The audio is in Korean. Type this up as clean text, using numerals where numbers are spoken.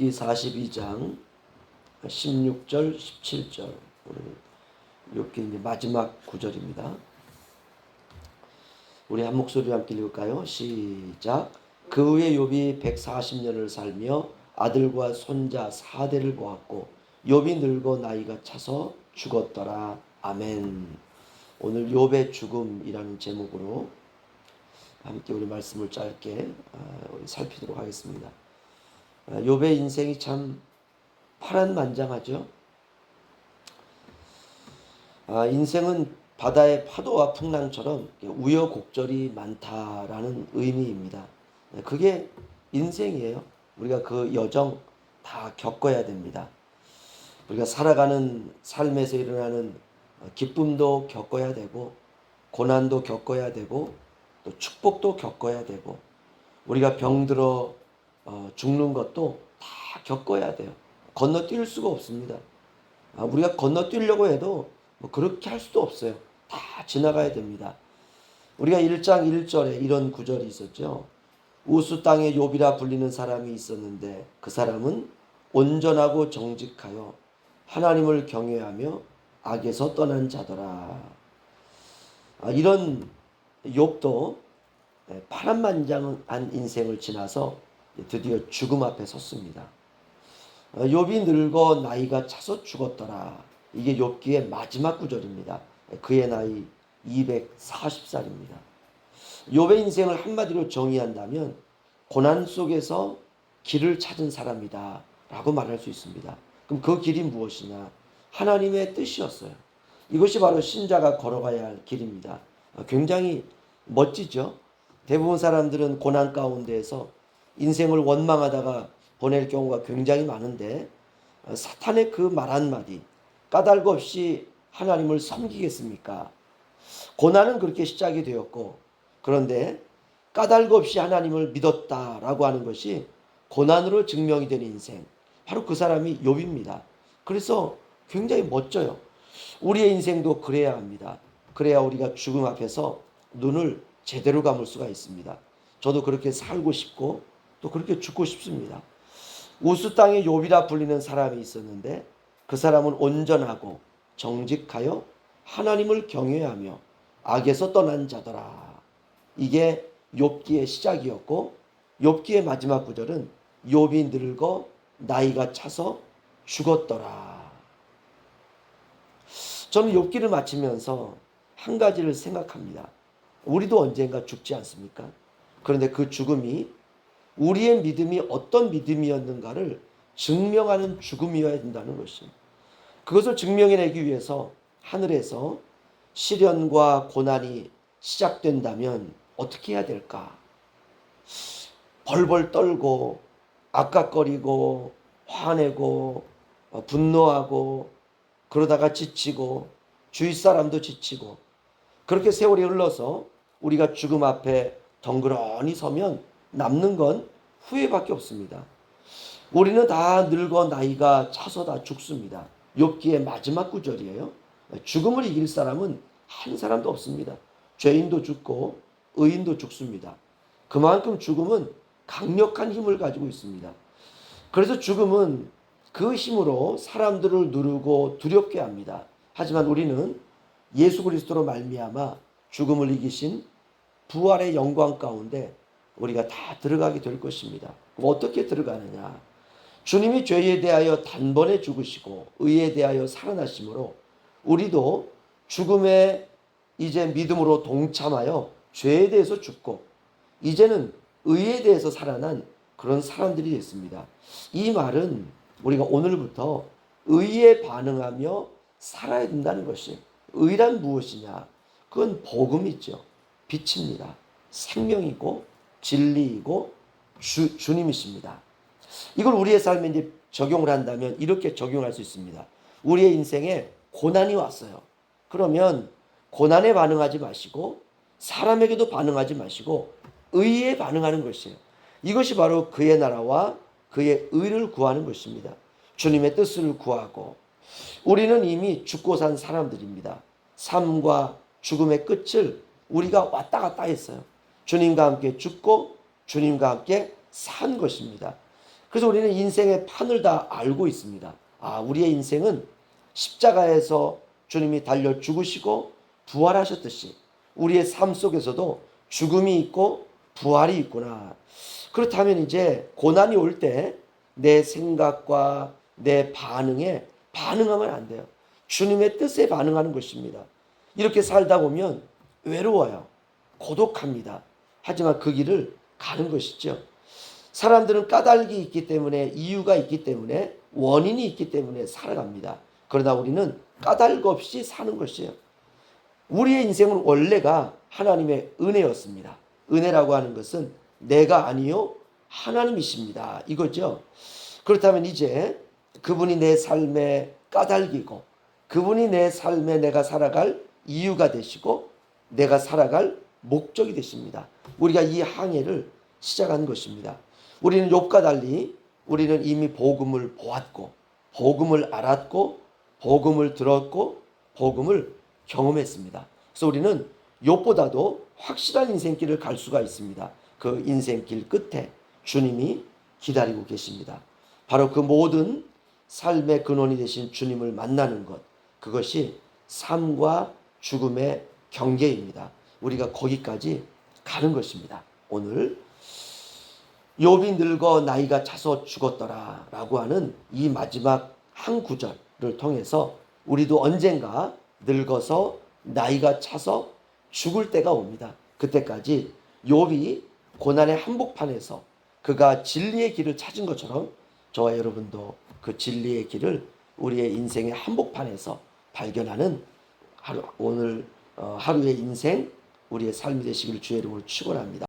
욥기 42장 16절 17절 욥기 이제 마지막 구절입니다. 우리 한 목소리로 함께 읽을까요? 시작. 그 후에 욥이 140년을 살며 아들과 손자 4대를 보았고 욥이 늙어 나이가 차서 죽었더라. 아멘. 오늘 욥의 죽음이라는 제목으로 함께 우리 말씀을 짧게 살피도록 하겠습니다. 욥의 인생이 참 파란만장하죠. 인생은 바다의 파도와 풍랑처럼 우여곡절이 많다라는 의미입니다. 그게 인생이에요. 우리가 그 여정 다 겪어야 됩니다. 우리가 살아가는 삶에서 일어나는 기쁨도 겪어야 되고 고난도 겪어야 되고 또 축복도 겪어야 되고 우리가 병들어 죽는 것도 다 겪어야 돼요. 건너뛸 수가 없습니다. 우리가 건너뛰려고 해도 그렇게 할 수도 없어요. 다 지나가야 됩니다. 우리가 1장 1절에 이런 구절이 있었죠. 우스 땅의 욥이라 불리는 사람이 있었는데 그 사람은 온전하고 정직하여 하나님을 경외하며 악에서 떠난 자더라. 이런 욥도 파란만장한 인생을 지나서 드디어 죽음 앞에 섰습니다. 욥이 늙어 나이가 차서 죽었더라. 이게 욥기의 마지막 구절입니다. 그의 나이 240살입니다. 욥의 인생을 한마디로 정의한다면 고난 속에서 길을 찾은 사람이다 라고 말할 수 있습니다. 그럼 그 길이 무엇이냐? 하나님의 뜻이었어요. 이것이 바로 신자가 걸어가야 할 길입니다. 굉장히 멋지죠. 대부분 사람들은 고난 가운데에서 인생을 원망하다가 보낼 경우가 굉장히 많은데 사탄의 그 말 한마디, 까닭 없이 하나님을 섬기겠습니까? 고난은 그렇게 시작이 되었고, 그런데 까닭 없이 하나님을 믿었다라고 하는 것이 고난으로 증명이 된 인생, 바로 그 사람이 욥입니다. 그래서 굉장히 멋져요. 우리의 인생도 그래야 합니다. 그래야 우리가 죽음 앞에서 눈을 제대로 감을 수가 있습니다. 저도 그렇게 살고 싶고 또 그렇게 죽고 싶습니다. 우스 땅에 욥이라 불리는 사람이 있었는데 그 사람은 온전하고 정직하여 하나님을 경외하며 악에서 떠난 자더라. 이게 욥기의 시작이었고 욥기의 마지막 구절은 욥이 늙어 나이가 차서 죽었더라. 저는 욥기를 마치면서 한 가지를 생각합니다. 우리도 언젠가 죽지 않습니까? 그런데 그 죽음이 우리의 믿음이 어떤 믿음이었는가를 증명하는 죽음이어야 된다는 것입니다. 그것을 증명해내기 위해서 하늘에서 시련과 고난이 시작된다면 어떻게 해야 될까? 벌벌 떨고 악각거리고 화내고 분노하고 그러다가 지치고 주위 사람도 지치고 그렇게 세월이 흘러서 우리가 죽음 앞에 덩그러니 서면 남는 건 후회밖에 없습니다. 우리는 다 늙어 나이가 차서 다 죽습니다. 욥기의 마지막 구절이에요. 죽음을 이길 사람은 한 사람도 없습니다. 죄인도 죽고 의인도 죽습니다. 그만큼 죽음은 강력한 힘을 가지고 있습니다. 그래서 죽음은 그 힘으로 사람들을 누르고 두렵게 합니다. 하지만 우리는 예수 그리스도로 말미암아 죽음을 이기신 부활의 영광 가운데 우리가 다 들어가게 될 것입니다. 어떻게 들어가느냐? 주님이 죄에 대하여 단번에 죽으시고 의에 대하여 살아나심으로 우리도 죽음에 이제 믿음으로 동참하여 죄에 대해서 죽고 이제는 의에 대해서 살아난 그런 사람들이 됐습니다. 이 말은 우리가 오늘부터 의에 반응하며 살아야 된다는 것이 의란 무엇이냐? 그건 복음이죠. 빛입니다. 생명이고 진리이고 주님이십니다. 이걸 우리의 삶에 이제 적용을 한다면 이렇게 적용할 수 있습니다. 우리의 인생에 고난이 왔어요. 그러면 고난에 반응하지 마시고 사람에게도 반응하지 마시고 의에 반응하는 것이에요. 이것이 바로 그의 나라와 그의 의를 구하는 것입니다. 주님의 뜻을 구하고 우리는 이미 죽고 산 사람들입니다. 삶과 죽음의 끝을 우리가 왔다 갔다 했어요. 주님과 함께 죽고 주님과 함께 산 것입니다. 그래서 우리는 인생의 판을 다 알고 있습니다. 아, 우리의 인생은 십자가에서 주님이 달려 죽으시고 부활하셨듯이 우리의 삶 속에서도 죽음이 있고 부활이 있구나. 그렇다면 이제 고난이 올 때 내 생각과 내 반응에 반응하면 안 돼요. 주님의 뜻에 반응하는 것입니다. 이렇게 살다 보면 외로워요. 고독합니다. 하지만 그 길을 가는 것이죠. 사람들은 까닭이 있기 때문에, 이유가 있기 때문에, 원인이 있기 때문에 살아갑니다. 그러나 우리는 까닭 없이 사는 것이에요. 우리의 인생은 원래가 하나님의 은혜였습니다. 은혜라고 하는 것은 내가 아니요 하나님이십니다. 이거죠. 그렇다면 이제 그분이 내 삶의 까닭이고 그분이 내 삶에 내가 살아갈 이유가 되시고 내가 살아갈 목적이 되십니다. 우리가 이 항해를 시작한 것입니다. 우리는 욥과 달리 우리는 이미 복음을 보았고 복음을 알았고 복음을 들었고 복음을 경험했습니다. 그래서 우리는 욥보다도 확실한 인생길을 갈 수가 있습니다. 그 인생길 끝에 주님이 기다리고 계십니다. 바로 그 모든 삶의 근원이 되신 주님을 만나는 것, 그것이 삶과 죽음의 경계입니다. 우리가 거기까지 가는 것입니다. 오늘 욥이 늙어 나이가 차서 죽었더라 라고 하는 이 마지막 한 구절을 통해서 우리도 언젠가 늙어서 나이가 차서 죽을 때가 옵니다. 그때까지 욥이 고난의 한복판에서 그가 진리의 길을 찾은 것처럼 저와 여러분도 그 진리의 길을 우리의 인생의 한복판에서 발견하는 오늘 하루의 인생, 우리의 삶이 되시길 주의 이름으로 축원합니다.